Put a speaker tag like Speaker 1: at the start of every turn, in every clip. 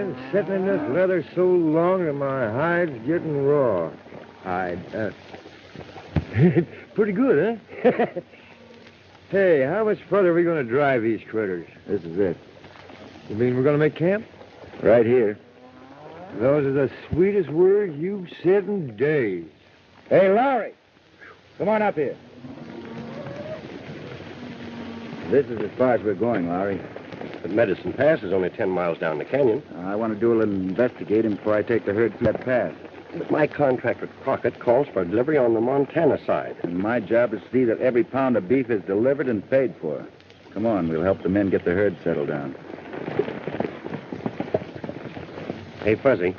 Speaker 1: been sitting in this leather so long that my hide's getting raw. Pretty good, huh? Hey, how much further are we going to drive these critters?
Speaker 2: This is it.
Speaker 1: You mean we're going to make camp?
Speaker 2: Right here.
Speaker 1: Those are the sweetest words you've said in days.
Speaker 2: Hey, Lowry. Come on up here. This is as far as we're going, Lowry.
Speaker 3: But Medicine Pass is only 10 miles down the canyon.
Speaker 2: I want to do a little investigating before I take the herd through that pass.
Speaker 3: But my contract with Crockett calls for delivery on the Montana side.
Speaker 2: And my job is to see that every pound of beef is delivered and paid for. Come on, we'll help the men get the herd settled down.
Speaker 3: Hey, Fuzzy,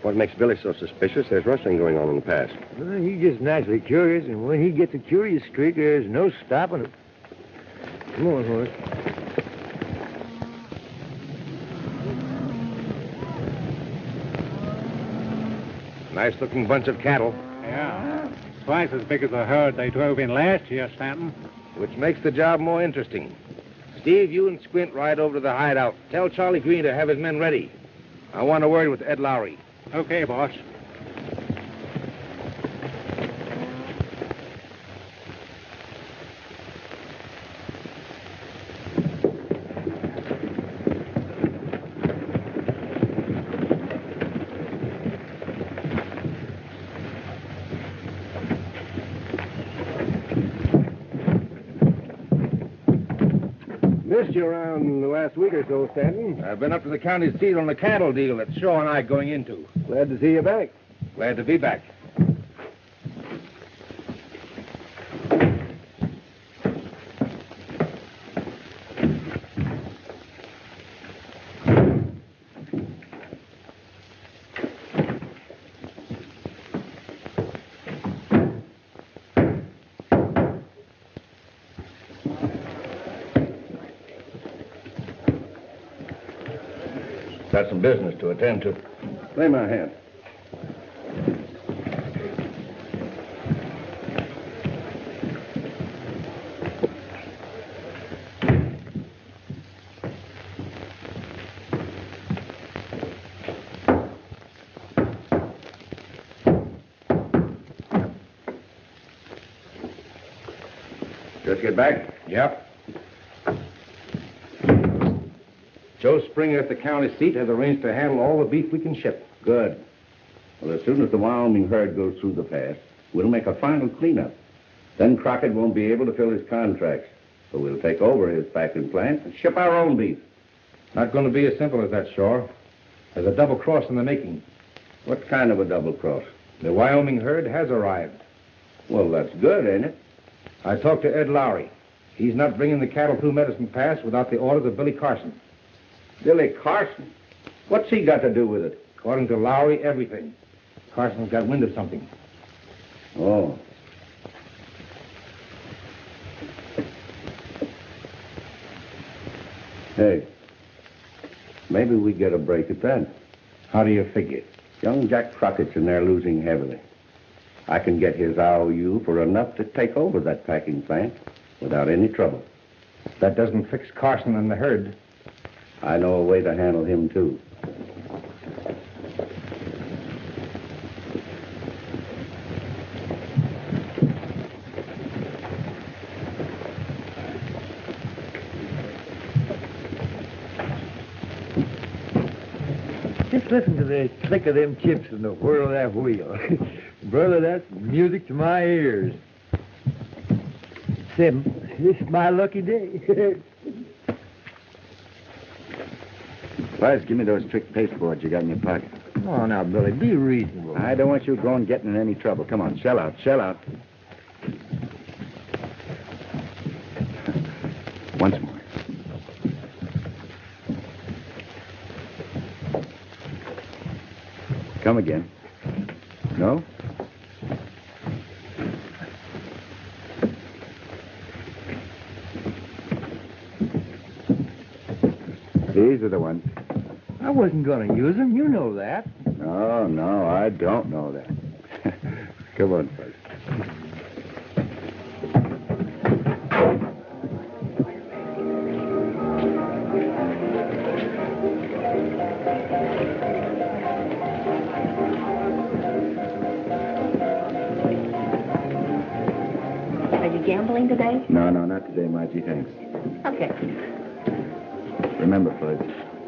Speaker 3: what makes Billy so suspicious? There's rustling going on in the pass.
Speaker 1: Well, he's just naturally curious, and when he gets a curious streak, there's no stopping him. Come on, horse.
Speaker 3: Nice-looking bunch of cattle.
Speaker 4: Yeah. Twice as big as the herd they drove in last year, Stanton.
Speaker 5: Which makes the job more interesting. Steve, you and Squint ride over to the hideout. Tell Charlie Green to have his men ready. I want a word with Ed Lowry.
Speaker 4: Okay, boss.
Speaker 5: Missed you around the last week or so, Stanton. I've been up to the county seat on the cattle deal that Shaw and I going into.
Speaker 1: Glad to see you back.
Speaker 5: Glad to be back. Got some business to attend to. Lay my hand. Just get back? Yep. Joe Springer at the county seat has arranged to handle all the beef we can ship.
Speaker 2: Good. Well, as soon as the Wyoming herd goes through the pass, we'll make a final cleanup. Then Crockett won't be able to fill his contracts. So we'll take over his packing plant and ship our own beef.
Speaker 5: Not going to be as simple as that, Shaw. There's a double cross in the making.
Speaker 2: What kind of a double cross?
Speaker 5: The Wyoming herd has arrived.
Speaker 2: Well, that's good, ain't it?
Speaker 5: I talked to Ed Lowry. He's not bringing the cattle through Medicine Pass without the orders of Billy Carson.
Speaker 2: Billy Carson? What's he got to do with it?
Speaker 5: According to Lowry, everything. Carson's got wind of something.
Speaker 2: Oh. Hey, maybe we get a break at that.
Speaker 5: How do you figure?
Speaker 2: Young Jack Crockett's in there losing heavily. I can get his IOU for enough to take over that packing plant without any trouble.
Speaker 5: That doesn't fix Carson and the herd.
Speaker 2: I know a way to handle him, too.
Speaker 1: Just listen to the click of them chips and the whirl of that wheel. Brother, that's music to my ears. Sim, this is my lucky day.
Speaker 2: Buzz, give me those trick pasteboards you got in your pocket.
Speaker 1: Come on now, Billy. Be reasonable.
Speaker 2: I don't want you going getting in any trouble. Come on, shell out, shell out. Once more. Come again. No? These are the ones.
Speaker 1: I wasn't going to use them. You know that.
Speaker 2: No, I don't know that. Come on, Buzz.
Speaker 6: gambling today?
Speaker 2: No, not today, Margie, thanks.
Speaker 6: Okay.
Speaker 2: Remember, Fudge,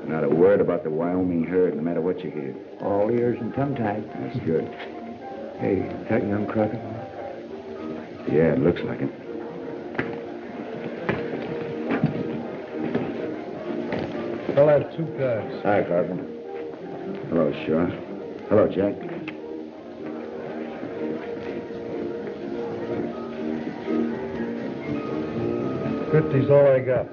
Speaker 2: not a word about the Wyoming herd, no matter what you hear.
Speaker 1: All ears and tongue-tied.
Speaker 2: That's good.
Speaker 1: Hey, is that young Crockett?
Speaker 2: Yeah, it looks like it.
Speaker 7: I'll have 2 cards.
Speaker 2: Hi, Carpenter. Hello, Shaw. Hello, Jack.
Speaker 7: $50's all I got.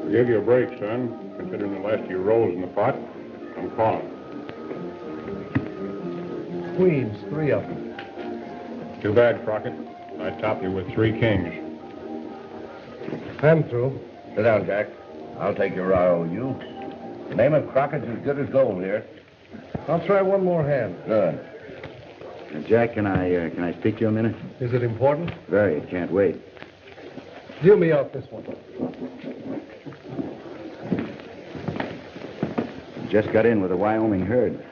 Speaker 8: I'll give you a break, son. Considering the last few rolls in the pot, I'm calling.
Speaker 7: Queens, 3 of them.
Speaker 8: Too bad, Crockett. I top you with 3 kings.
Speaker 7: I'm through.
Speaker 2: Sit down, Jack. I'll take your IOU. The name of Crockett's as good as gold here.
Speaker 7: I'll try one more hand.
Speaker 2: Good. Jack, can I speak to you a minute?
Speaker 7: Is it important?
Speaker 2: Very. Can't wait.
Speaker 7: Deal me out this one.
Speaker 2: Just got in with the Wyoming herd.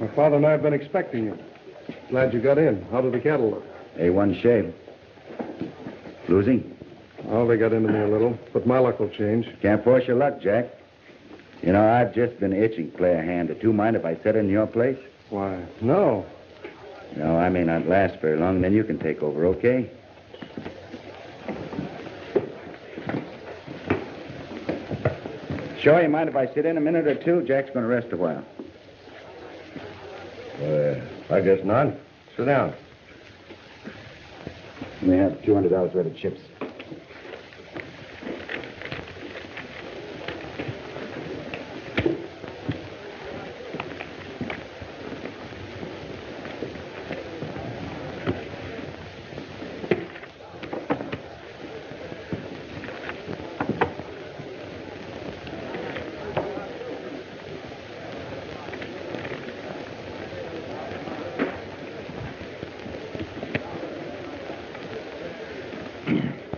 Speaker 7: My father and I have been expecting you. Glad you got in. How do the cattle look?
Speaker 2: A1 shape. Losing?
Speaker 7: Oh, they got into me a little, but my luck will change.
Speaker 2: Can't force your luck, Jack. You know, I've just been itching to play a hand or two. Mind if I sit in your place?
Speaker 7: Why, no.
Speaker 2: No, I may not last very long. Then you can take over, okay? Sure, you mind if I sit in a minute or two? Jack's going to rest a while.
Speaker 3: I guess not. Sit down.
Speaker 2: We have $200 worth of chips.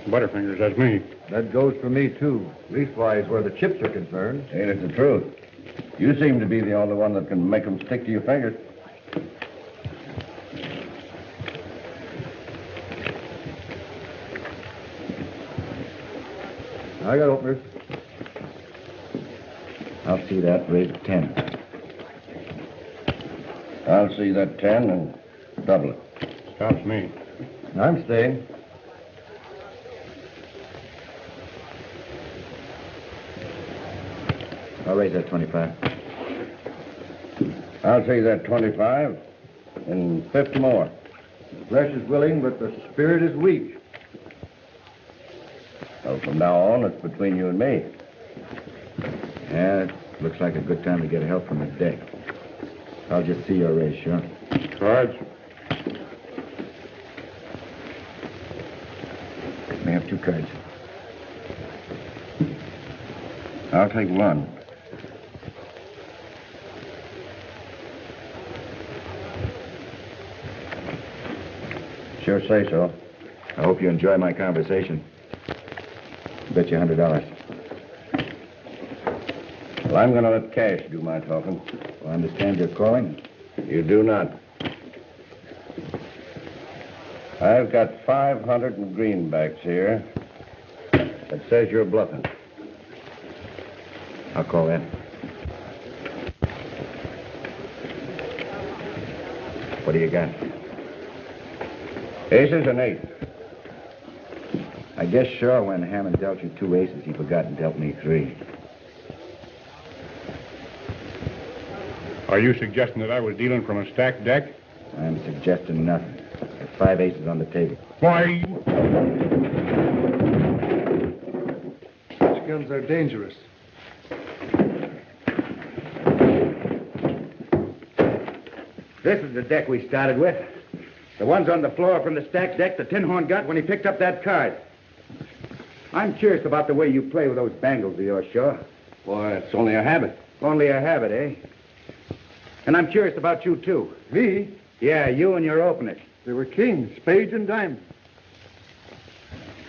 Speaker 8: Butterfingers, that's me.
Speaker 1: That goes for me, too. Leastwise, where the chips are concerned.
Speaker 2: Ain't it the truth? You seem to be the only one that can make them stick to your fingers.
Speaker 1: I got openers.
Speaker 2: I'll see that. Raise it 10.
Speaker 3: I'll see that 10 and double it.
Speaker 8: Stops me.
Speaker 1: I'm staying.
Speaker 2: I'll raise that 25.
Speaker 3: I'll see that 25 and 50 more.
Speaker 1: The flesh is willing, but the spirit is weak.
Speaker 3: So from now on, it's between you and me.
Speaker 2: Yeah, it looks like a good time to get help from the deck. I'll just see your raise, sure.
Speaker 8: Cards.
Speaker 2: May have 2 cards.
Speaker 3: I'll take 1.
Speaker 2: Sure say so. I hope you enjoy my conversation. Bet you $100.
Speaker 3: Well, I'm going to let cash do my talking.
Speaker 2: Well, I understand you're calling.
Speaker 3: You do not. I've got 500 in greenbacks here. That says you're bluffing.
Speaker 2: I'll call that. What do you got?
Speaker 3: Aces and 8.
Speaker 2: I guess sure when Hammond dealt you 2 aces, he forgot and dealt me 3.
Speaker 8: Are you suggesting that I was dealing from a stacked deck?
Speaker 2: I'm suggesting nothing. There's 5 aces on the table.
Speaker 8: Why?
Speaker 7: Such guns are dangerous.
Speaker 2: This is the deck we started with. The one's on the floor from the stacked deck the Tin Horn got when he picked up that card. I'm curious about the way you play with those bangles of yours, Shaw.
Speaker 3: Why, it's only a habit.
Speaker 2: Only a habit, eh? And I'm curious about you, too.
Speaker 1: Me?
Speaker 2: Yeah, you and your openers.
Speaker 1: They were kings, spades, and diamonds.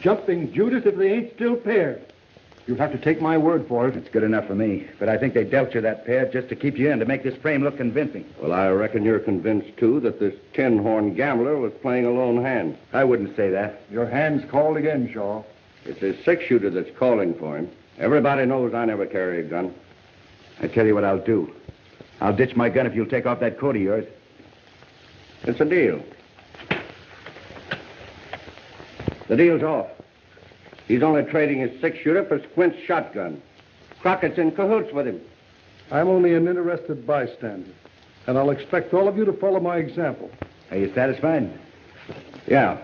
Speaker 1: Jumping Judas if they ain't still paired.
Speaker 7: You'll have to take my word for it.
Speaker 6: It's good enough for me. But I think they dealt you that pair just to keep you in, to make this frame look convincing.
Speaker 3: Well, I reckon you're convinced, too, that this tin-horn gambler was playing a lone hand.
Speaker 6: I wouldn't say that.
Speaker 7: Your hand's called again, Shaw.
Speaker 3: It's his six-shooter that's calling for him. Everybody knows I never carry a gun.
Speaker 6: I tell you what I'll do. I'll ditch my gun if you'll take off that coat of yours.
Speaker 3: It's a deal. The deal's off. He's only trading his six-shooter for Squint's shotgun. Crockett's in cahoots with him.
Speaker 7: I'm only an interested bystander, and I'll expect all of you to follow my example.
Speaker 6: Are you satisfied?
Speaker 3: Yeah.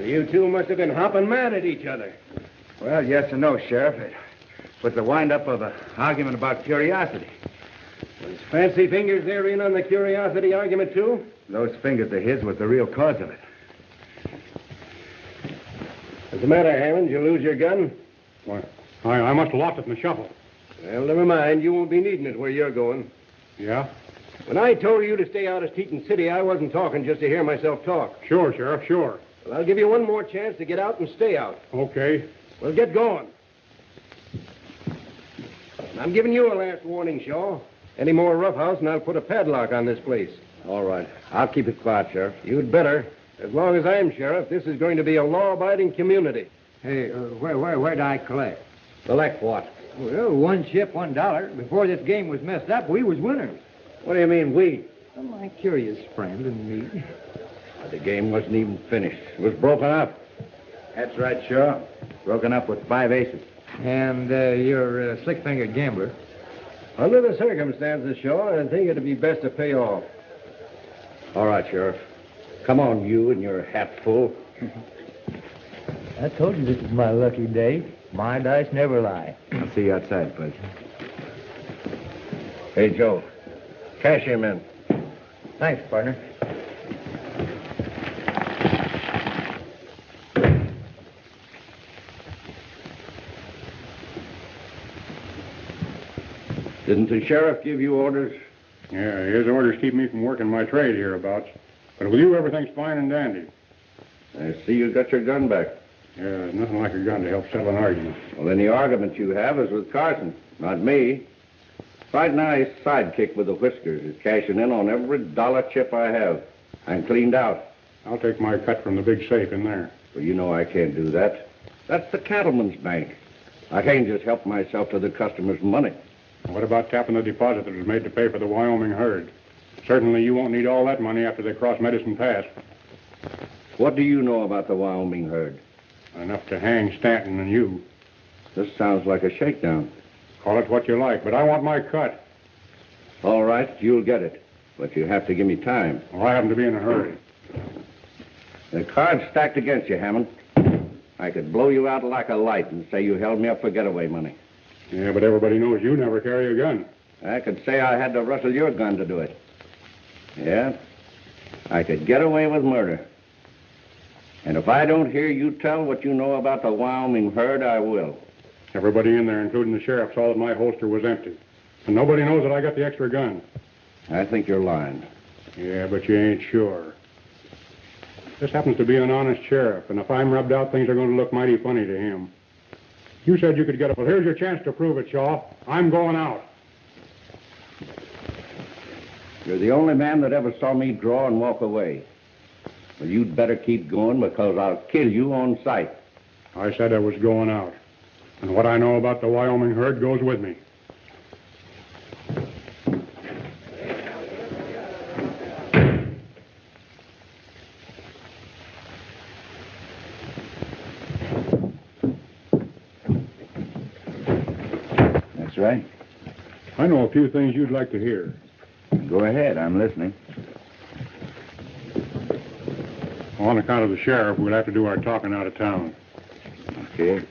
Speaker 5: You two must have been hopping mad at each other.
Speaker 6: Well, yes and no, Sheriff. It was the wind-up of an argument about curiosity.
Speaker 5: Those fancy fingers there in on the curiosity argument, too?
Speaker 6: Those fingers of his was the real cause of it.
Speaker 5: What's the matter, Hammond? Did you lose your gun?
Speaker 8: Why, I must have lost it in the shuffle.
Speaker 5: Well, never mind. You won't be needing it where you're going.
Speaker 8: Yeah?
Speaker 5: When I told you to stay out of Teton City, I wasn't talking just to hear myself talk.
Speaker 8: Sure, Sheriff, sure.
Speaker 5: Well, I'll give you one more chance to get out and stay out.
Speaker 8: Okay.
Speaker 5: Well, get going. I'm giving you a last warning, Shaw. Any more roughhouse, and I'll put a padlock on this place.
Speaker 3: All right. I'll keep it quiet, Sheriff.
Speaker 5: You'd better. As long as I'm sheriff, this is going to be a law-abiding community.
Speaker 1: Hey, where'd I collect?
Speaker 5: Select what?
Speaker 1: Well, one chip, $1. Before this game was messed up, we was winners.
Speaker 5: What do you mean, we?
Speaker 1: Well, my curious friend and me.
Speaker 3: The game wasn't even finished. It was broken up.
Speaker 6: That's right, Shaw. Broken up with 5 aces.
Speaker 1: And you're a slick-fingered gambler.
Speaker 5: Under the circumstances, Shaw, I think it'd be best to pay off.
Speaker 3: All right, Sheriff. Come on, you and your hat full.
Speaker 1: I told you this is my lucky day. My dice never lie.
Speaker 6: I'll see you outside, Bud.
Speaker 3: Hey, Joe. Cash him in.
Speaker 1: Thanks, partner.
Speaker 3: Didn't the sheriff give you orders?
Speaker 8: Yeah, his orders keep me from working my trade hereabouts. But with you, everything's fine and dandy.
Speaker 3: I see you got your gun back.
Speaker 8: Yeah, there's nothing like a gun to help settle an argument.
Speaker 3: Well, then the argument you have is with Carson, not me. Fright Nye's sidekick with the whiskers is cashing in on every dollar chip I have. I'm cleaned out.
Speaker 8: I'll take my cut from the big safe in there.
Speaker 3: Well, you know I can't do that. That's the cattleman's bank. I can't just help myself to the customer's money.
Speaker 8: What about tapping the deposit that was made to pay for the Wyoming herd? Certainly you won't need all that money after they cross Medicine Pass.
Speaker 3: What do you know about the Wyoming herd?
Speaker 8: Enough to hang Stanton and you.
Speaker 3: This sounds like a shakedown.
Speaker 8: Call it what you like, but I want my cut.
Speaker 3: All right, you'll get it. But you have to give me time.
Speaker 8: Well, I happen to be in a hurry.
Speaker 3: The card's stacked against you, Hammond. I could blow you out like a light and say you held me up for getaway money.
Speaker 8: Yeah, but everybody knows you never carry a gun.
Speaker 3: I could say I had to rustle your gun to do it. Yeah, I could get away with murder. And if I don't hear you tell what you know about the Wyoming herd, I will.
Speaker 8: Everybody in there, including the sheriff, saw that my holster was empty. And nobody knows that I got the extra gun.
Speaker 3: I think you're lying.
Speaker 8: Yeah, but you ain't sure. This happens to be an honest sheriff, and if I'm rubbed out, things are going to look mighty funny to him. You said you could get it. Well, here's your chance to prove it, Shaw. I'm going out.
Speaker 3: You're the only man that ever saw me draw and walk away. Well, you'd better keep going because I'll kill you on sight.
Speaker 8: I said I was going out. And what I know about the Wyoming herd goes with me.
Speaker 6: That's right.
Speaker 8: I know a few things you'd like to hear.
Speaker 6: Go ahead, I'm listening.
Speaker 8: On account of the sheriff, we'll have to do our talking out of town.
Speaker 6: Okay.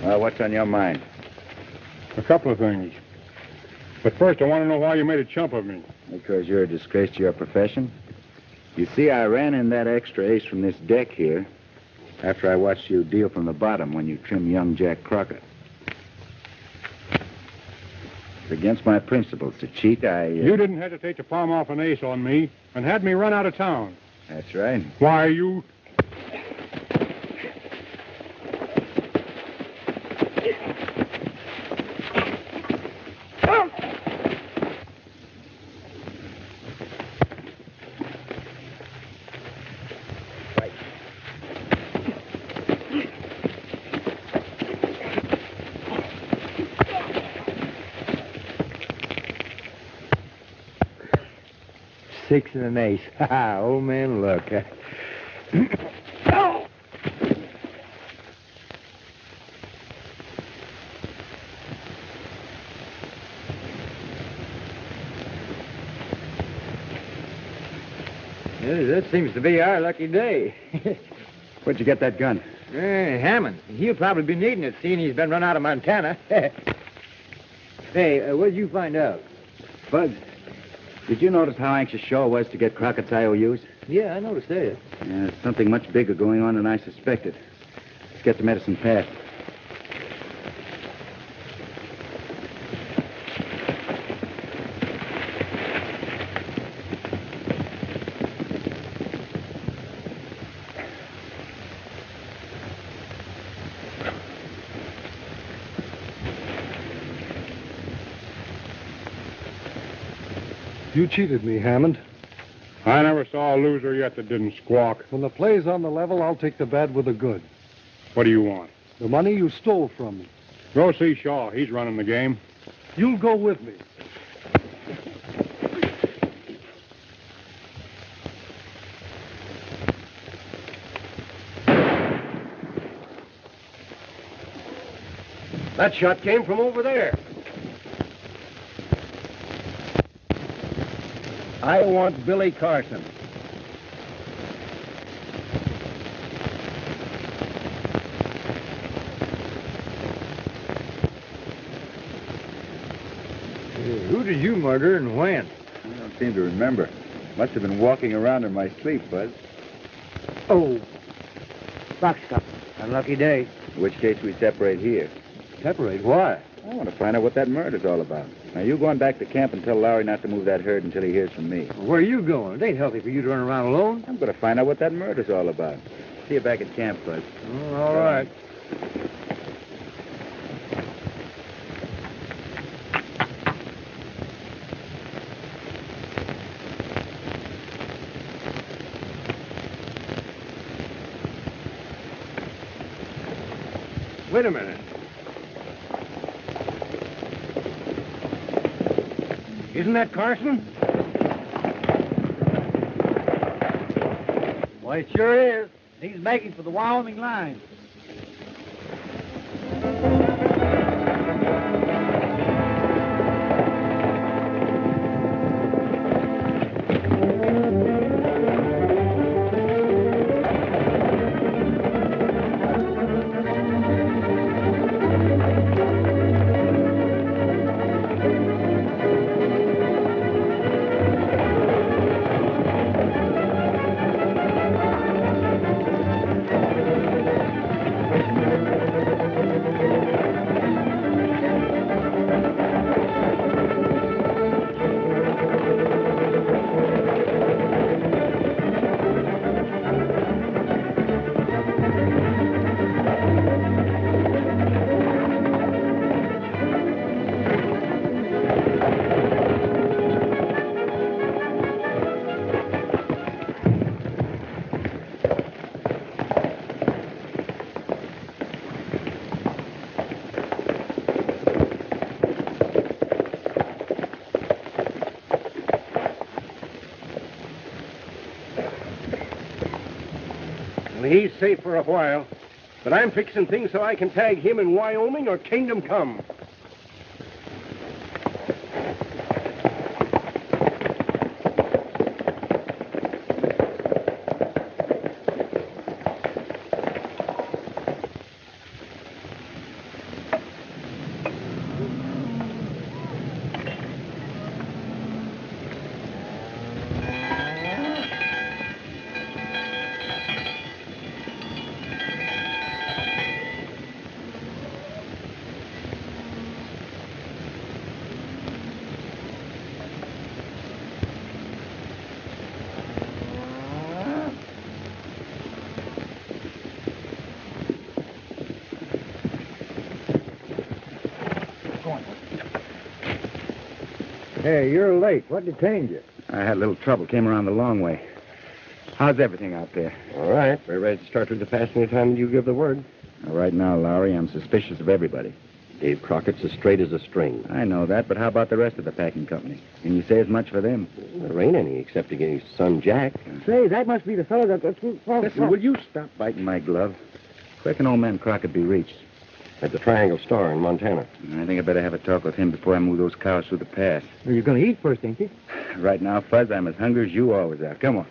Speaker 6: Well, what's on your mind?
Speaker 8: A couple of things. But first, I want to know why you made a chump of me.
Speaker 6: Because you're a disgrace to your profession. You see, I ran in that extra ace from this deck here after I watched you deal from the bottom when you trimmed young Jack Crockett. It's against my principles to cheat.
Speaker 8: You didn't hesitate to palm off an ace on me and had me run out of town.
Speaker 6: That's right.
Speaker 8: Why, you...
Speaker 1: Six and an ace. Ha ha, old man luck. Yeah, that seems to be our lucky day.
Speaker 6: Where'd you get that gun?
Speaker 1: Hammond. He'll probably be needing it, seeing he's been run out of Montana. Hey, what did you find out?
Speaker 6: Buzz, did you notice how anxious Shaw was to get Crockett's IOUs?
Speaker 1: Yeah, I noticed that.
Speaker 6: Yeah, there's something much bigger going on than I suspected. Let's get to Medicine Path.
Speaker 7: You cheated me, Hammond.
Speaker 8: I never saw a loser yet that didn't squawk.
Speaker 7: When the play's on the level, I'll take the bad with the good.
Speaker 8: What do you want?
Speaker 7: The money you stole from me.
Speaker 8: Go see Shaw. He's running the game.
Speaker 7: You'll go with me.
Speaker 5: That shot came from over there. I want Billy Carson.
Speaker 1: Who did you murder and when?
Speaker 6: I don't seem to remember. Must have been walking around in my sleep, Buzz.
Speaker 1: Oh, box stop. Unlucky day.
Speaker 6: In which case we separate here.
Speaker 1: Separate? Why?
Speaker 6: I want to find out what that murder's all about. Now, you going back to camp and tell Lowry not to move that herd until he hears from me.
Speaker 1: Where are you going? It ain't healthy for you to run around alone.
Speaker 6: I'm going to find out what that murder's all about. See you back at camp, Buzz.
Speaker 1: Oh, all right.
Speaker 5: Wait a minute. Isn't that Carson?
Speaker 9: Well, it sure is. He's making for the Wyoming line.
Speaker 5: Well, he's safe for a while. But I'm fixing things so I can tag him in Wyoming or Kingdom Come.
Speaker 1: Hey, you're late. What detained you?
Speaker 6: I had a little trouble. Came around the long way. How's everything out there?
Speaker 3: All right. We're ready to start through the pass any time you give the word.
Speaker 6: Right now, Lowry, I'm suspicious of everybody.
Speaker 3: Dave Crockett's as straight as a string.
Speaker 6: I know that, but how about the rest of the packing company? Can you say as much for them?
Speaker 3: There ain't any except against his son Jack.
Speaker 1: Say, that must be the fellow that...
Speaker 6: Listen, will you stop biting my glove? Where can old man Crockett be reached?
Speaker 3: At the Triangle Store in Montana.
Speaker 6: I think I better have a talk with him before I move those cows through the pass.
Speaker 1: Well, you're going to eat first, ain't you?
Speaker 6: Right now, Fuzz, I'm as hungry as you always are. Come on.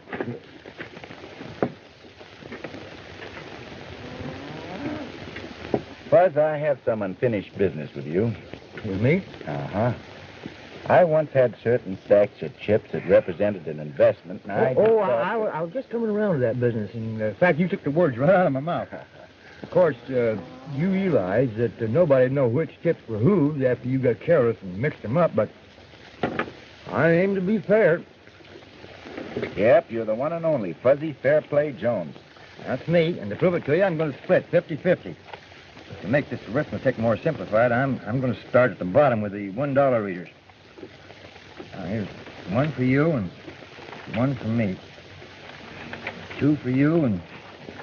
Speaker 6: Fuzz, I have some unfinished business with you.
Speaker 1: With me?
Speaker 6: Uh-huh. I once had certain sacks of chips that represented an investment, and I
Speaker 1: was just coming around to that business. In fact, you took the words right out of my mouth. Of course, you realize that nobody'd know which chips were whose after you got careless and mixed them up, but I aim to be fair.
Speaker 6: Yep, you're the one and only Fuzzy Fairplay Jones.
Speaker 1: That's me, and to prove it to you, I'm going to split 50-50. To make this arithmetic more simplified, I'm going to start at the bottom with the $1 readers. Now, here's one for you and one for me. Two for you and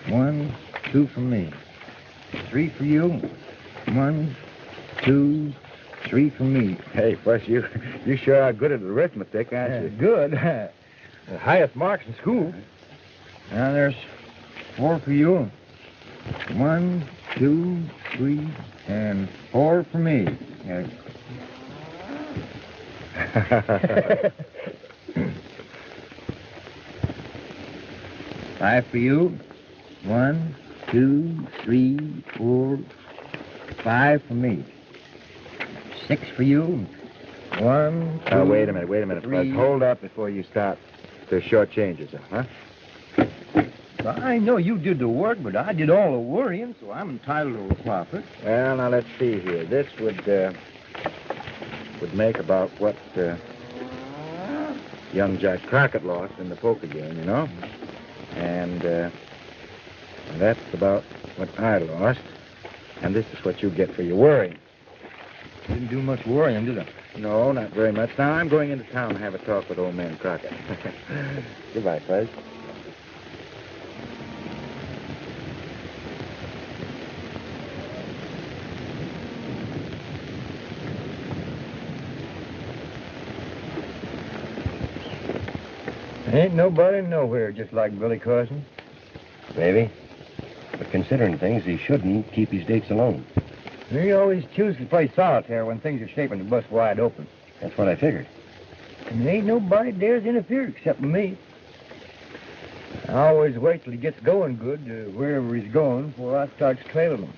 Speaker 1: 1, 2 for me. 3 for you, 1, 2, 3 for me.
Speaker 6: Hey, Fuzz, you sure are good at arithmetic, aren't you?
Speaker 1: Good. The highest marks in school. Now there's 4 for you. 1, 2, 3, and 4 for me. 5 for you. 1, 2, 3, 4, 5 for me. 6 for you. 1, 2,
Speaker 6: wait a minute,
Speaker 1: 3.
Speaker 6: Fuzz. Hold up before you start to short changes, huh?
Speaker 1: Well, I know you did the work, but I did all the worrying, so I'm entitled to a profit.
Speaker 6: Well, now let's see here. This would make about what young Jack Crockett lost in the poker game, you know? And that's about what I lost. And this is what you get for your worrying.
Speaker 1: Didn't do much worrying, did I?
Speaker 6: No, not very much. Now, I'm going into town to have a talk with old man Crockett. Goodbye, Fuzz.
Speaker 1: Ain't nobody nowhere just like Billy Carson.
Speaker 3: Maybe. But considering things, he shouldn't keep his dates alone.
Speaker 1: He always chooses to play solitaire when things are shaping to bust wide open.
Speaker 3: That's what I figured.
Speaker 1: And there ain't nobody dares interfere except me. I always wait till he gets going good to wherever he's going before I start trailing him.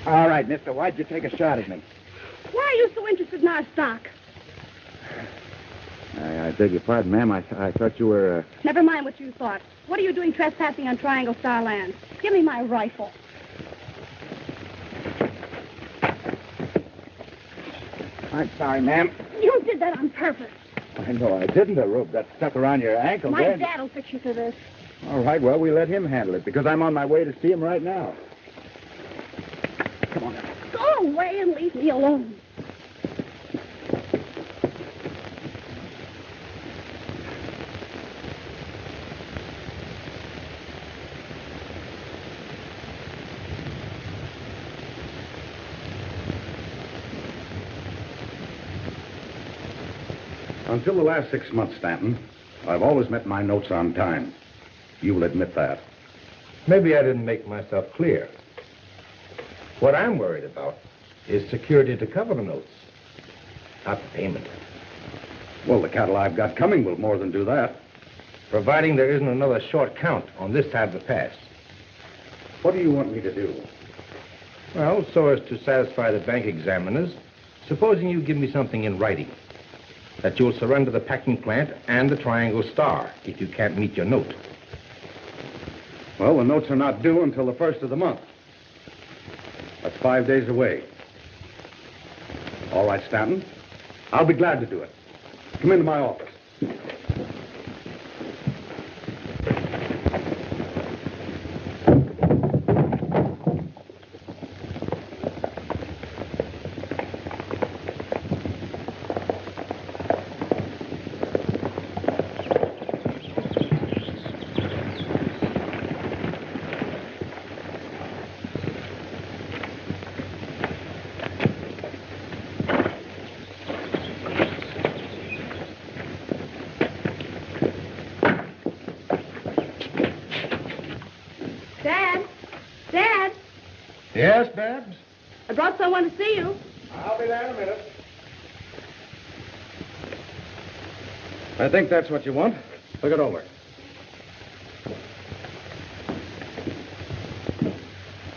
Speaker 6: All right, mister, why'd you take a shot at me?
Speaker 10: Why are you so interested in our stock?
Speaker 6: I beg your pardon, ma'am. I thought you were,
Speaker 10: Never mind what you thought. What are you doing trespassing on Triangle Star Land? Give me my rifle.
Speaker 6: I'm sorry, ma'am.
Speaker 10: You did that on purpose.
Speaker 6: I know I didn't. The rope got stuck around your ankle.
Speaker 10: My
Speaker 6: then.
Speaker 10: dad'll fix you for this.
Speaker 6: All right, well, we let him handle it because I'm on my way to see him right now. Come on now.
Speaker 10: Go away and leave me alone.
Speaker 7: Until the last 6 months, Stanton, I've always met my notes on time. You will admit that.
Speaker 5: Maybe I didn't make myself clear. What I'm worried about is security to cover the notes, not the payment.
Speaker 7: Well, the cattle I've got coming will more than do that.
Speaker 5: Providing there isn't another short count on this side of the pass.
Speaker 7: What do you want me to do?
Speaker 5: Well, so as to satisfy the bank examiners, supposing you give me something in writing, that you'll surrender the packing plant and the Triangle Star if you can't meet your note.
Speaker 7: Well, the notes are not due until the 1st of the month. That's 5 days away. All right, Stanton. I'll be glad to do it. Come into my office.
Speaker 5: Yes, Babs?
Speaker 10: I brought someone to see you.
Speaker 5: I'll be there in a minute.
Speaker 7: I think that's what you want. Look it over.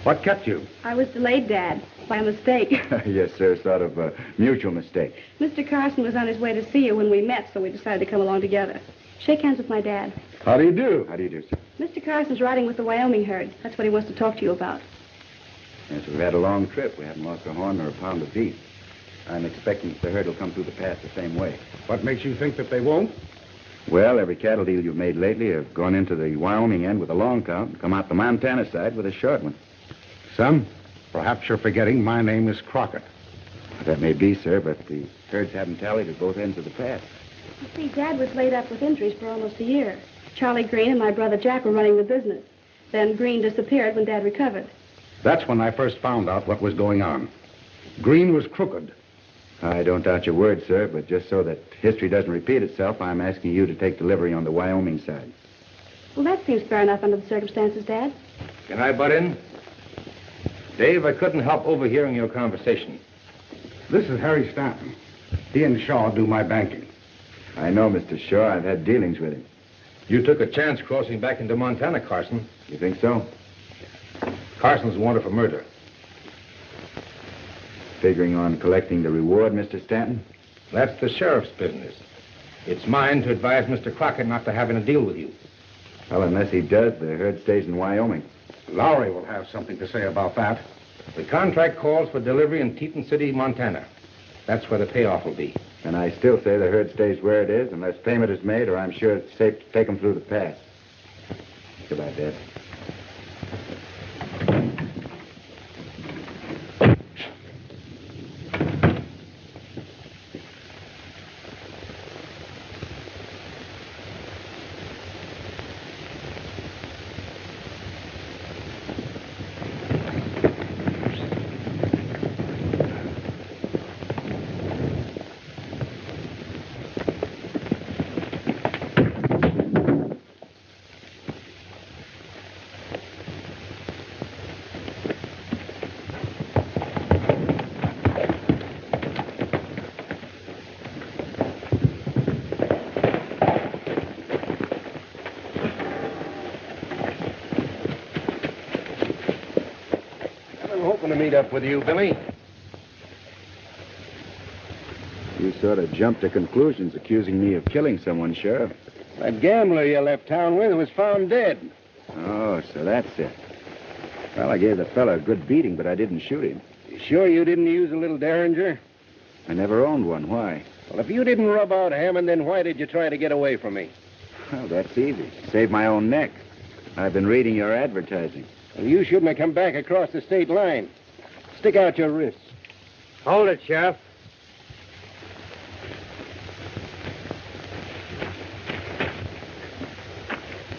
Speaker 7: What kept you?
Speaker 10: I was delayed, Dad, by a mistake.
Speaker 6: Yes, sir, sort of a mutual mistake.
Speaker 10: Mr. Carson was on his way to see you when we met, so we decided to come along together. Shake hands with my dad.
Speaker 7: How do you do?
Speaker 6: How do you do, sir?
Speaker 10: Mr. Carson's riding with the Wyoming herd. That's what he wants to talk to you about.
Speaker 6: Yes, we've had a long trip. We haven't lost a horn or a pound of beef. I'm expecting that the herd will come through the pass the same way.
Speaker 7: What makes you think that they won't?
Speaker 6: Well, every cattle deal you've made lately have gone into the Wyoming end with a long count and come out the Montana side with a short one.
Speaker 7: Son, perhaps you're forgetting my name is Crockett.
Speaker 6: That may be, sir, but the herds haven't tallied at both ends of the pass.
Speaker 10: You see, Dad was laid up with injuries for almost a year. Charlie Green and my brother Jack were running the business. Then Green disappeared when Dad recovered.
Speaker 7: That's when I first found out what was going on. Green was crooked.
Speaker 6: I don't doubt your word, sir, but just so that history doesn't repeat itself, I'm asking you to take delivery on the Wyoming side.
Speaker 10: Well, that seems fair enough under the circumstances, Dad.
Speaker 5: Can I butt in? Dave, I couldn't help overhearing your conversation.
Speaker 7: This is Harry Stanton. He and Shaw do my banking.
Speaker 6: I know, Mr. Shaw. I've had dealings with him.
Speaker 5: You took a chance crossing back into Montana, Carson.
Speaker 6: You think so?
Speaker 5: Carson's wanted for murder.
Speaker 6: Figuring on collecting the reward, Mr. Stanton?
Speaker 5: That's the sheriff's business. It's mine to advise Mr. Crockett not to have any deal with you.
Speaker 6: Well, unless he does, the herd stays in Wyoming.
Speaker 7: Lowry will have something to say about that.
Speaker 5: The contract calls for delivery in Teton City, Montana. That's where the payoff will be.
Speaker 6: And I still say the herd stays where it is unless payment is made, or I'm sure it's safe to take them through the pass. Goodbye, Dad.
Speaker 3: to meet up with you, Billy.
Speaker 6: You sort of jumped to conclusions accusing me of killing someone, Sheriff.
Speaker 3: That gambler you left town with was found dead.
Speaker 6: Oh, so that's it. Well, I gave the fella a good beating, but I didn't shoot him.
Speaker 3: You sure you didn't use a little Derringer?
Speaker 6: I never owned one. Why?
Speaker 3: Well, if you didn't rub out Hammond, then why did you try to get away from me?
Speaker 6: Well, that's easy. Save my own neck. I've been reading your advertising.
Speaker 3: Well, you shouldn't have come back across the state line. Stick out your wrists.
Speaker 9: Hold it, Sheriff.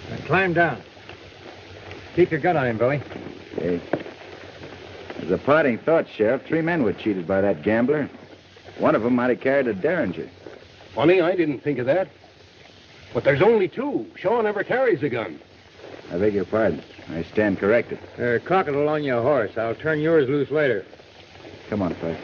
Speaker 1: Now climb down. Keep your gun on him, Billy.
Speaker 6: Okay. As a parting thought, Sheriff, 3 men were cheated by that gambler. One of them might have carried a Derringer.
Speaker 3: Funny, I didn't think of that. But there's only 2. Shaw never carries a gun.
Speaker 6: I beg your pardon. I stand corrected.
Speaker 1: Crockett will loan you a horse. I'll turn yours loose later.
Speaker 6: Come on, Fudge.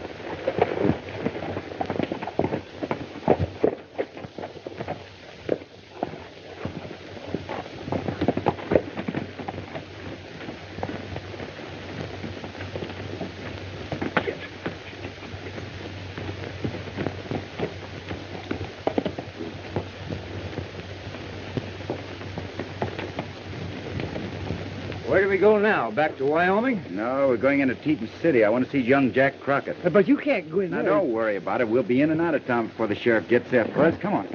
Speaker 1: Where do we go now? Back to Wyoming?
Speaker 6: No, we're going into Teton City. I want to see young Jack Crockett.
Speaker 1: But you can't go in
Speaker 6: Now,
Speaker 1: there.
Speaker 6: don't worry about it. We'll be in and out of town before the sheriff gets there. Fuzz, come on.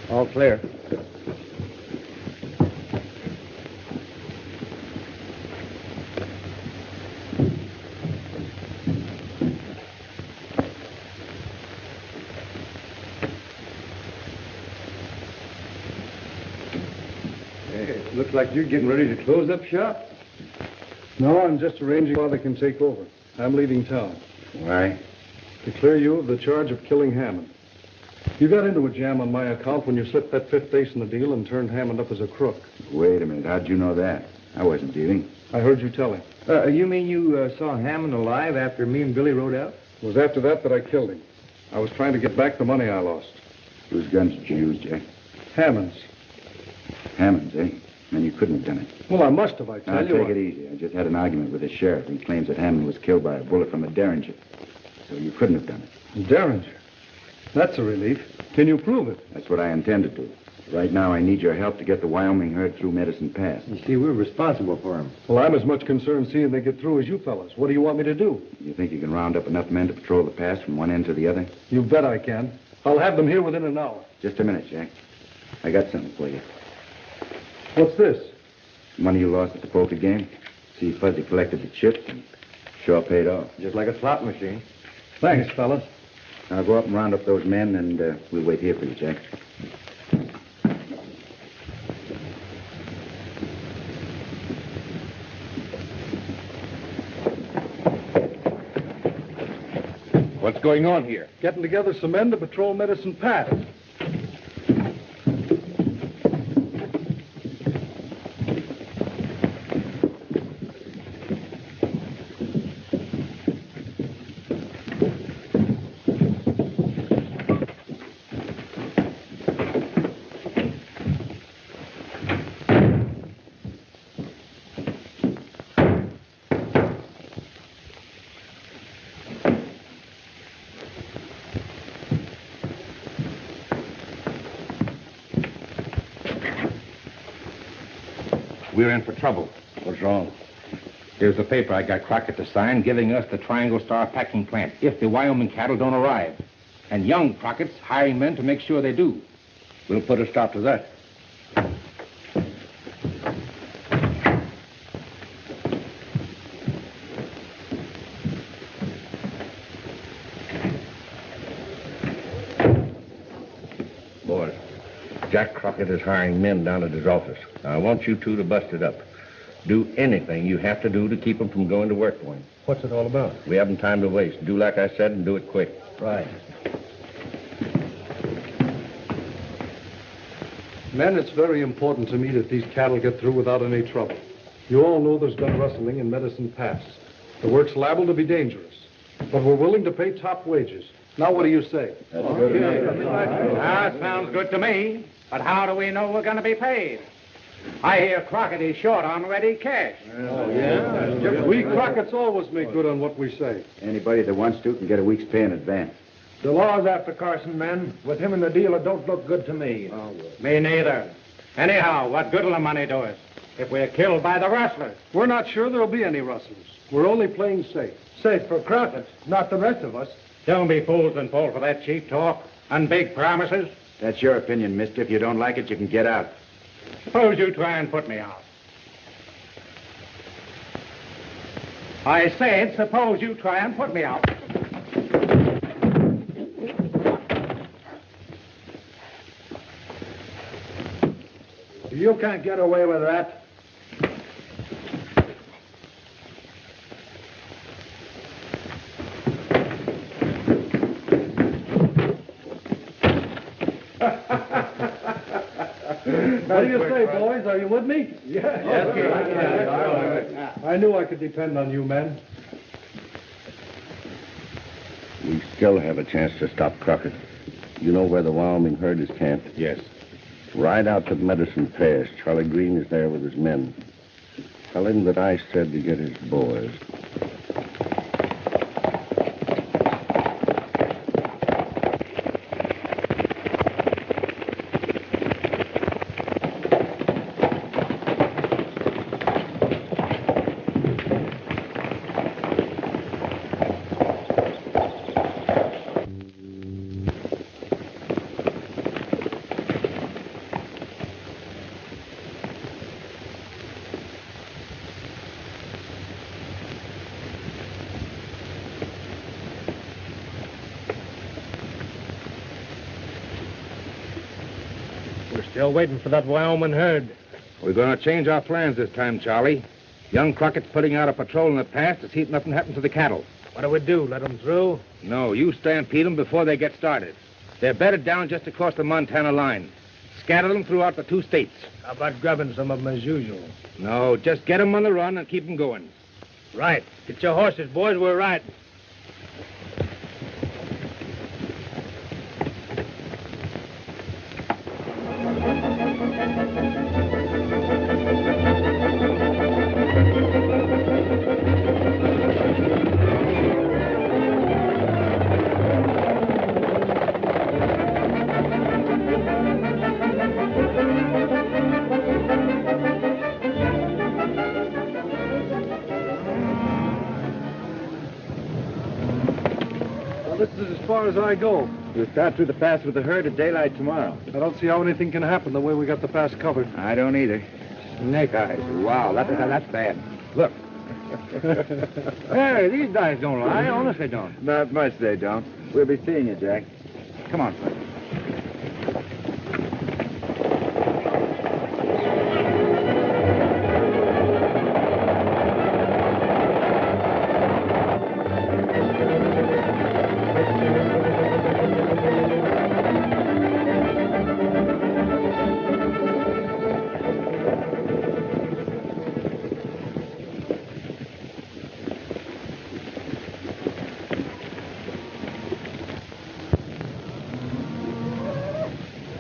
Speaker 1: All clear.
Speaker 7: Hey, looks like you're getting ready to close up shop. No, I'm just arranging Father can take over. I'm leaving town.
Speaker 6: Why?
Speaker 7: To clear you of the charge of killing Hammond. You got into a jam on my account when you slipped that 5th ace in the deal and turned Hammond up as a crook.
Speaker 6: Wait a minute. How'd you know that? I wasn't dealing.
Speaker 7: I heard you tell him.
Speaker 1: You mean you saw Hammond alive after me and Billy rode out?
Speaker 7: It was after that I killed him. I was trying to get back the money I lost.
Speaker 6: Whose guns did you use, Jack?
Speaker 7: Hammond's.
Speaker 6: Hammond's, eh? And you couldn't have done it.
Speaker 7: Well, I must have, I tell
Speaker 6: Now,
Speaker 7: you.
Speaker 6: take it easy. I just had an argument with the sheriff. He claims that Hammond was killed by a bullet from a Derringer. So you couldn't have done it.
Speaker 7: Derringer. That's a relief. Can you prove it?
Speaker 6: That's what I intend to do. Right now, I need your help to get the Wyoming herd through Medicine Pass.
Speaker 1: You see, we're responsible for him.
Speaker 7: Well, I'm as much concerned seeing they get through as you fellas. What do you want me to do?
Speaker 6: You think you can round up enough men to patrol the pass from one end to the other?
Speaker 7: You bet I can. I'll have them here within an hour.
Speaker 6: Just a minute, Jack. I got something for you.
Speaker 7: What's this?
Speaker 6: Money you lost at the poker game. See, Fuzzy collected the chips and sure paid off.
Speaker 1: Just like a slot machine.
Speaker 7: Thanks, fellas.
Speaker 6: Now go up and round up those men, and we'll wait here for you, Jack.
Speaker 3: What's going on here?
Speaker 7: Getting together some men to patrol Medicine Pass.
Speaker 5: We're in for trouble.
Speaker 3: What's wrong?
Speaker 5: Here's the paper I got Crockett to sign giving us the Triangle Star packing plant if the Wyoming cattle don't arrive. And young Crockett's hiring men to make sure they do.
Speaker 3: We'll put a stop to that. Boys, Jack Crockett is hiring men down at his office. I want you two to bust it up. Do anything you have to do to keep them from going to work for him.
Speaker 5: What's it all about?
Speaker 3: We haven't time to waste. Do like I said and do it quick.
Speaker 1: Right.
Speaker 11: Men, it's very important to me that these cattle get through without any trouble. You all know there's been rustling in Medicine Pass. The work's liable to be dangerous, but we're willing to pay top wages. Now, what do you say?
Speaker 4: That sounds good to me. But how do we know we're going to be paid? I hear Crockett is short on ready cash.
Speaker 11: We Crockett's always make good on what we say.
Speaker 6: Anybody that wants to can get a week's pay in advance.
Speaker 9: The law's after Carson, men. With him in the deal, it don't look good to me.
Speaker 4: Me neither. Anyhow, what good'll the money do us if we're killed by the rustlers?
Speaker 11: We're not sure there'll be any rustlers. We're only playing safe.
Speaker 9: Safe for Crockett, not the rest of us.
Speaker 4: Don't be fools and fall for that cheap talk and big promises.
Speaker 6: That's your opinion, mister. If you don't like it, you can get out.
Speaker 4: Suppose you try and put me out. I said, suppose you try and put me out.
Speaker 9: You can't get away with that.
Speaker 11: What do you say, boys? Are you with me?
Speaker 9: Yes.
Speaker 11: I knew I could depend on you, men.
Speaker 3: We still have a chance to stop Crockett. You know where the Wyoming herd is camped?
Speaker 5: Yes.
Speaker 3: Ride out to Medicine Pass. Charlie Green is there with his men. Tell him that I said to get his boys.
Speaker 9: Still waiting for that Wyoming herd.
Speaker 5: We're going to change our plans this time, Charlie. Young Crockett's putting out a patrol in the pass to see if nothing happens to the cattle.
Speaker 9: What do we do? Let them through?
Speaker 5: No, you stampede them before they get started. They're bedded down just across the Montana line. Scatter them throughout the 2 states.
Speaker 9: How about grabbing some of them as usual?
Speaker 5: No, just get them on the run and keep them going.
Speaker 9: Right. Get your horses, boys. We're riding.
Speaker 11: This is as far as I go.
Speaker 6: We'll start through the pass with the herd at daylight tomorrow.
Speaker 11: I don't see how anything can happen the way we got the pass covered.
Speaker 6: I don't either.
Speaker 5: Snake eyes. Wow, that's bad. Look.
Speaker 9: Hey, these guys don't lie. Honest, they don't.
Speaker 6: Not much they don't. We'll be seeing you, Jack. Come on, Fred.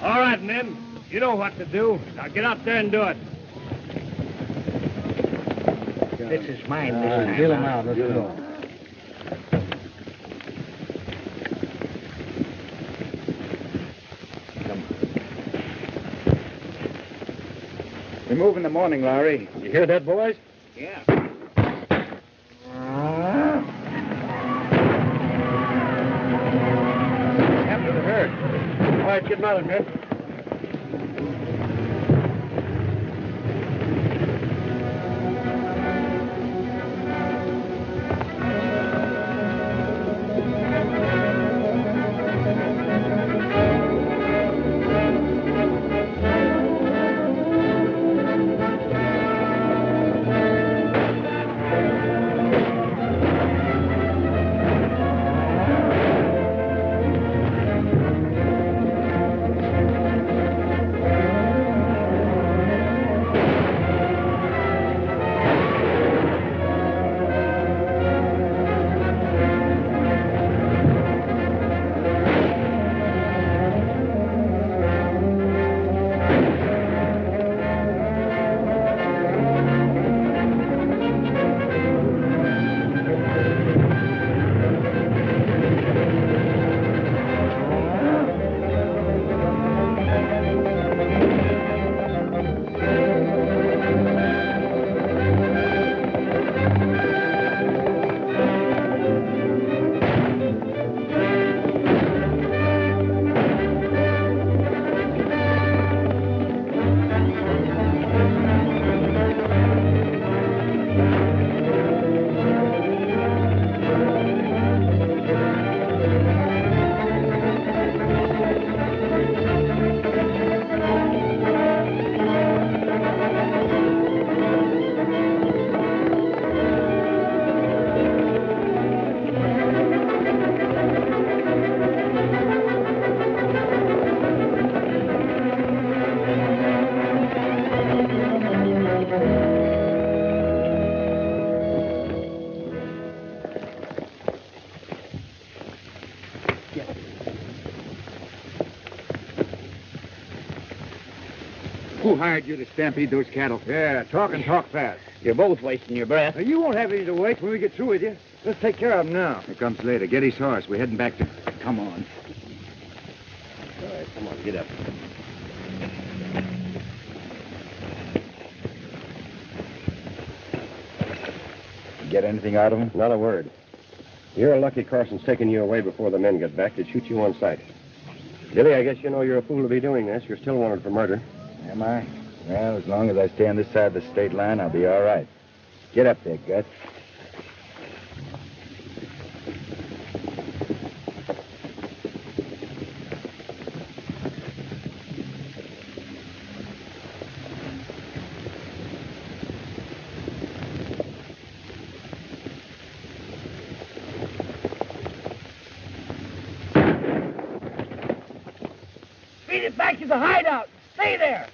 Speaker 9: All right, men. You know what to do. Now get out there and do it. This is mine this time.
Speaker 1: Deal them out. Let's go.
Speaker 6: We move in the morning, Lowry.
Speaker 9: You hear that, boys?
Speaker 4: Yeah.
Speaker 9: After the herd. All right, get mounted, men.
Speaker 6: hired you to stampede those cattle?
Speaker 1: Yeah, talk and talk fast.
Speaker 3: You're both wasting your breath.
Speaker 1: Now, you won't have any to waste when we get through with you. Let's take care of him now.
Speaker 6: Here comes later. Get his horse. We're heading back to... Come on.
Speaker 3: All right, come on, get up.
Speaker 6: Get anything out of him?
Speaker 9: Not a word. You're lucky Carson's taking you away before the men get back. They'd shoot you on sight. Billy, I guess you know you're a fool to be doing this. You're still wanted for murder.
Speaker 6: Am I? Well, as long as I stay on this side of the state line, I'll be all right. Get up there, Gus.
Speaker 1: Feed it back to the hideout. Stay there.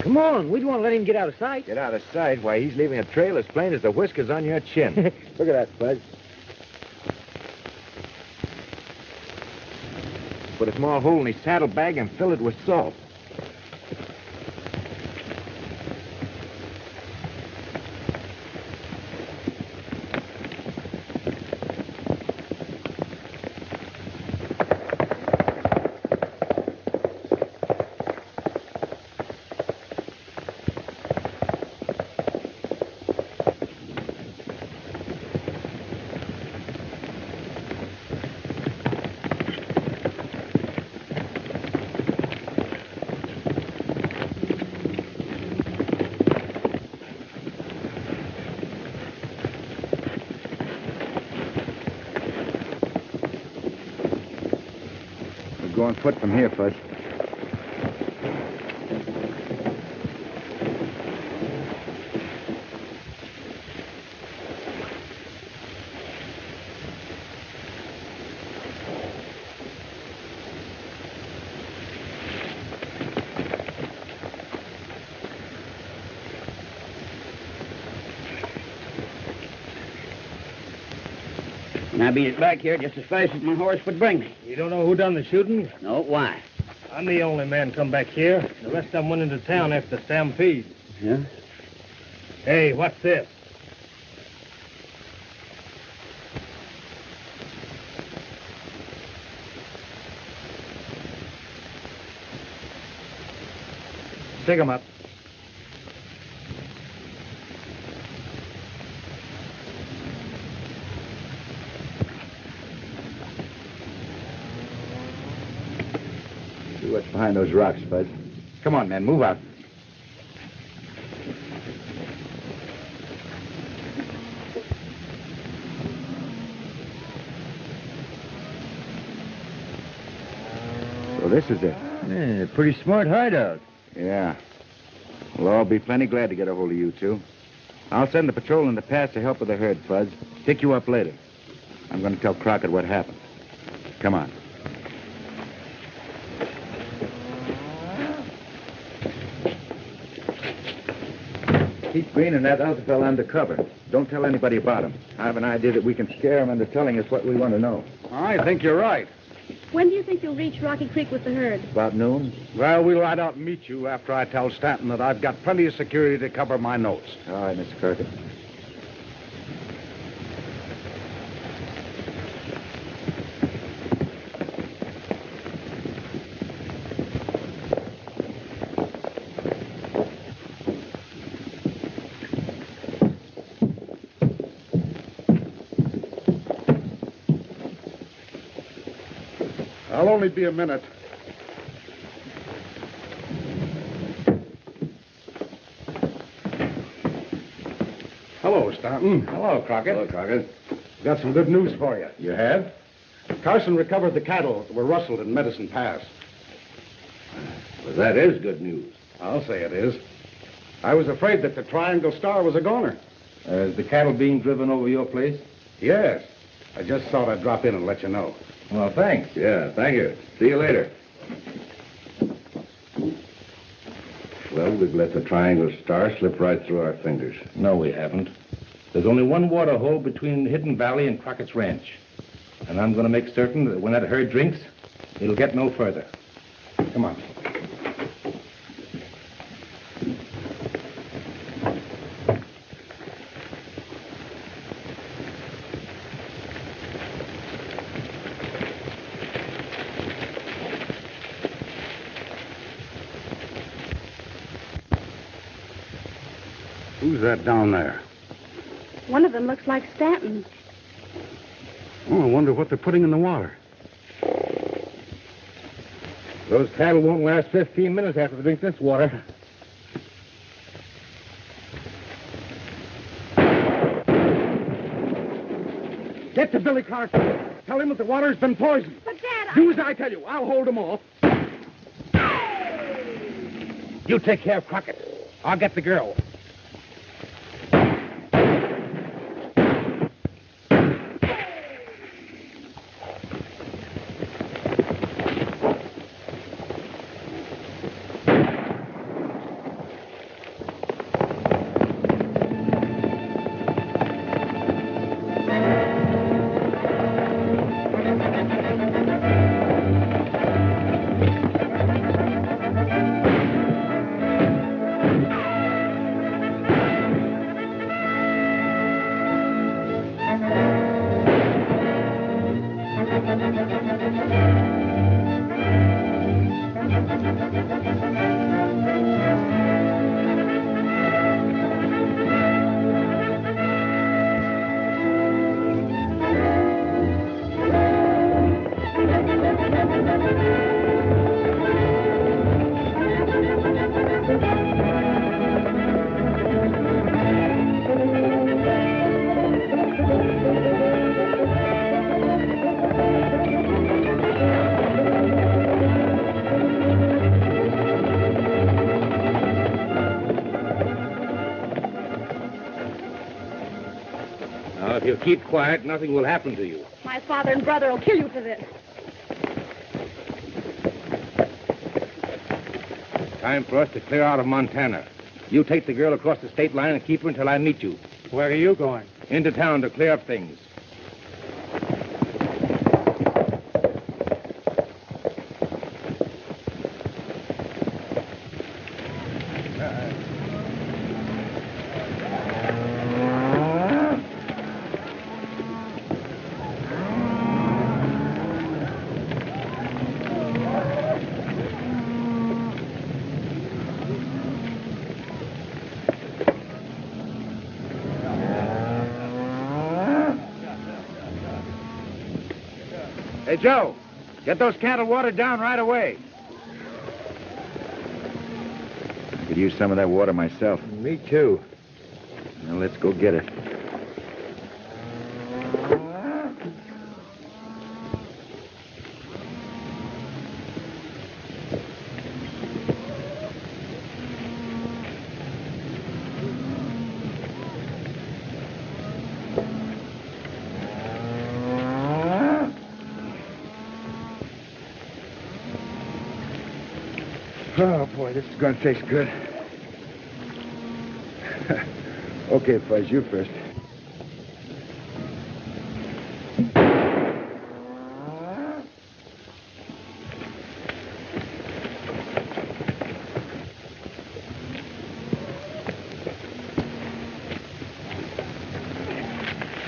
Speaker 1: Come on, we don't want to let him get out of sight.
Speaker 6: Get out of sight? Why, he's leaving a trail as plain as the whiskers on your chin.
Speaker 1: Look at that, Bud.
Speaker 6: Put a small hole in his saddlebag and fill it with salt. Go on foot from here, Fuzz.
Speaker 3: And I beat it back here just as fast as my horse would bring me.
Speaker 9: You don't know who done the shooting?
Speaker 3: No, why?
Speaker 9: I'm the only man come back here. The rest of them went into town after the stampede.
Speaker 3: Yeah?
Speaker 9: Hey, what's this?
Speaker 5: Stick 'em up.
Speaker 6: See what's behind those rocks, Fuzz. Come on, man, move out. So this is it.
Speaker 1: Yeah, pretty smart hideout.
Speaker 6: Yeah. We'll all be plenty glad to get a hold of you two. I'll send the patrol in the pass to help with the herd, Fuzz. Pick you up later. I'm going to tell Crockett what happened. Come on. Keep Green and that other fellow undercover. Don't tell anybody about him. I have an idea that we can scare him into telling us what we want to know.
Speaker 7: I think you're right.
Speaker 10: When do you think you'll reach Rocky Creek with the herd?
Speaker 6: About noon?
Speaker 7: Well, we'll ride out and meet you after I tell Stanton that I've got plenty of security to cover my notes.
Speaker 6: All right, Mr. Crockett.
Speaker 7: I'll only be a minute. Hello, Stanton.
Speaker 3: Hello, Crockett.
Speaker 7: Hello, Crockett. Got some good news for you.
Speaker 5: You have?
Speaker 7: Carson recovered the cattle that were rustled in Medicine Pass.
Speaker 3: Well, that is good news.
Speaker 7: I'll say it is. I was afraid that the Triangle Star was a goner.
Speaker 5: Is the cattle being driven over your place?
Speaker 7: Yes. I just thought I'd drop in and let you know.
Speaker 5: Well, thanks.
Speaker 3: Yeah, thank you. See you later.
Speaker 2: Well, we've let the triangle star slip right through our fingers.
Speaker 5: No, we haven't. There's only one water hole between Hidden Valley and Crockett's Ranch. And I'm going to make certain that when that herd drinks, it'll get no further. Come on.
Speaker 7: Who's that down there?
Speaker 10: One of them looks like Stanton.
Speaker 7: Oh, I wonder what they're putting in the water.
Speaker 5: Those cattle won't last 15 minutes after they drink this water.
Speaker 7: Get to Billy Carson. Tell him that the water's been poisoned.
Speaker 10: But, Dad,
Speaker 7: Do as I tell you. I'll hold them off.
Speaker 5: You take care of Crockett. I'll get the girl. Now, if you keep quiet, nothing will happen to you.
Speaker 10: my father and brother will kill you for this.
Speaker 5: Time for us to clear out of Montana. You take the girl across the state line and keep her until I meet you.
Speaker 11: Where are you going?
Speaker 5: Into town to clear up things. Hey, Joe, get those cattle watered down right away.
Speaker 6: I could use some of that water myself.
Speaker 5: Me too.
Speaker 6: Now, let's go get it.
Speaker 1: Oh, boy, this is going to taste good. Okay, Fuzz, you first.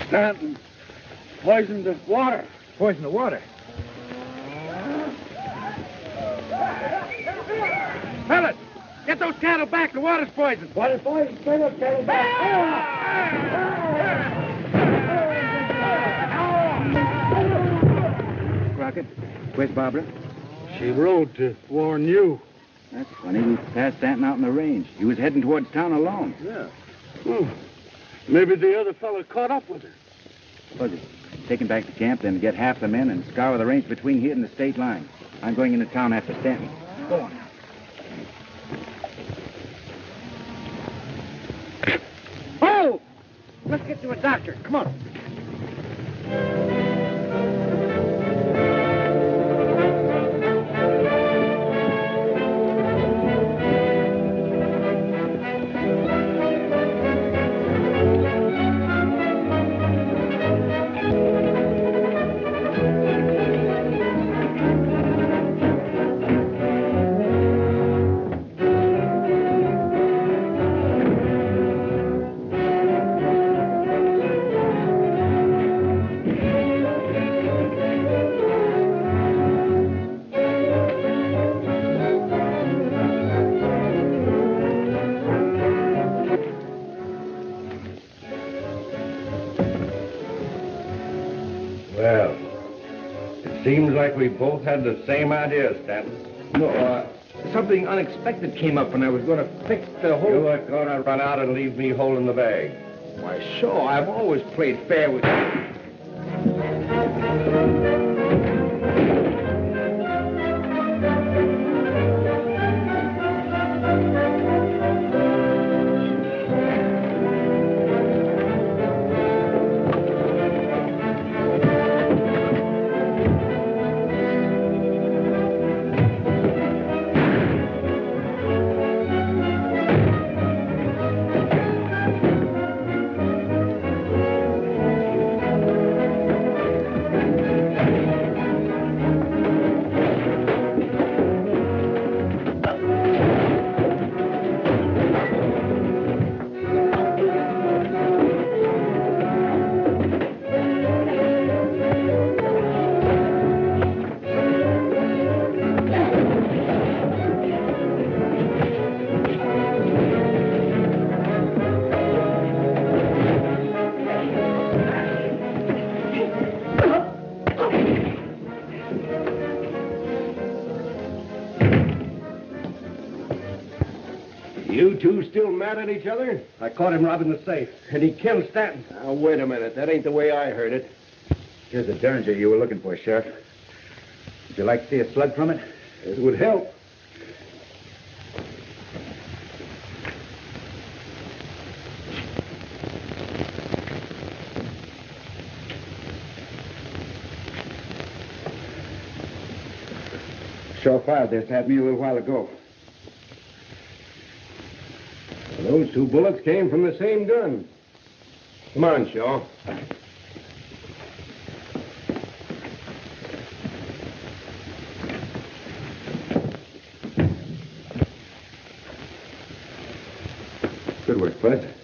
Speaker 7: Stanton, poisoned the water.
Speaker 1: Poison the water.
Speaker 5: Fellas, get those cattle back. The water's poisoned.
Speaker 7: Water's poisoned. Bring those cattle
Speaker 6: Crockett, where's Barbara?
Speaker 11: She rode to warn you.
Speaker 6: That's funny. We passed Stanton out in the range. He was heading towards town alone.
Speaker 11: Yeah. Oh, maybe the other fella caught up with her.
Speaker 6: Fuzzy, take him back to camp, then get half the men and scour the range between here and the state line. I'm going into town after Stanton. Go on.
Speaker 5: Oh! Let's get to a doctor. Come on.
Speaker 3: Seems like we both had the same idea, Stanton.
Speaker 5: No, something unexpected came up when I was going to fix the whole...
Speaker 3: You weren't going to run out and leave me holding the bag.
Speaker 5: Why, sure, I've always played fair with you.
Speaker 9: You two still mad at each other? I caught him robbing the safe, and he killed Stanton. Now, wait a minute. That ain't the way I heard it.
Speaker 6: Here's the derringer you were looking for, Sheriff. Would you like to see a slug from it?
Speaker 9: It would help.
Speaker 6: Shaw fired this at me a little while ago.
Speaker 9: Those two bullets came from the same gun. Come on, Shaw.
Speaker 6: Good work, Bud.